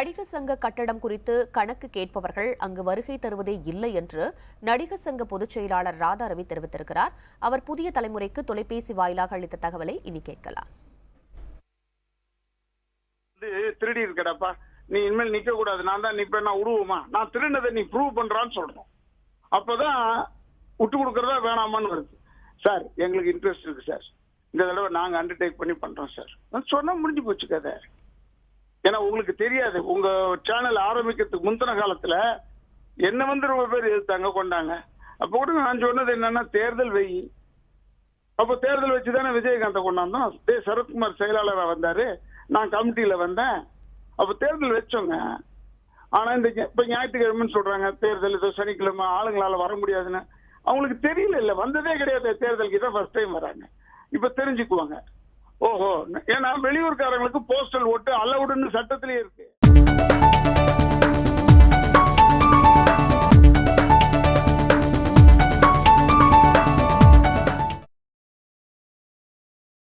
நடிகர் சங்க கட்டடம் குறித்து கணக்கு கேட்பவர்கள் அங்கு வருகை தருவதே இல்லை என்று நடிகர் சங்க பொதுச் செயலாளர் ராதாரவி தெரிவித்திருக்கிறார். அவர் புதிய தலைமுறைக்கு தொலைபேசி வாயிலாக அளித்த தகவலை இனி கேட்கலாம். திருடி இருக்கடப்பா, நீ இனிமேல் நிக்க கூடாது, நான் தான் நிப்பேன், நான் உருவமா, நான் திருடினதை நீ ப்ரூவ் பண்றான்னு சொல்றோம். அப்பதான் விட்டு கொடுக்கறதா வேணாமான்னு வருது. சார் எங்களுக்கு இன்ட்ரெஸ்ட் இருக்கு சார், இந்த தடவை நாங்க அண்டர்டேக் பண்ணி பண்றோம் சார் சொன்னா முடிஞ்சு போச்சு கதை. ஏன்னா உங்களுக்கு தெரியாது, உங்க சேனல் ஆரம்பிக்கிறதுக்கு முந்தின காலத்துல என்ன ரொம்ப பேர் எதிர்த்தாங்க கொண்டாங்க. அப்ப கூட நான் சொன்னது என்னன்னா, தேர்தல் வெயி. அப்ப தேர்தல் வச்சுதானே விஜயகாந்தை கொண்டாந்தோம். சரத்குமார் செயலாளராக வந்தாரு, நான் கமிட்டியில வந்தேன். அப்ப தேர்தல் வச்சோங்க. ஆனா இந்த இப்ப ஞாயிற்றுக்கிழமைன்னு சொல்றாங்க, தேர்தல் ஏதோ சனிக்கிழமை ஆளுங்களால வர முடியாதுன்னு. அவங்களுக்கு தெரியல, இல்ல வந்ததே கிடையாது, தேர்தலுக்கு தான் ஃபர்ஸ்ட் டைம் வராங்க. இப்ப தெரிஞ்சுக்குவாங்க. ஓஹோ, ஏன்னா வெளியூர்காரங்களுக்கு போஸ்டல் ஓட்டு அலவுடுன்னு சட்டத்திலேயே இருக்கு.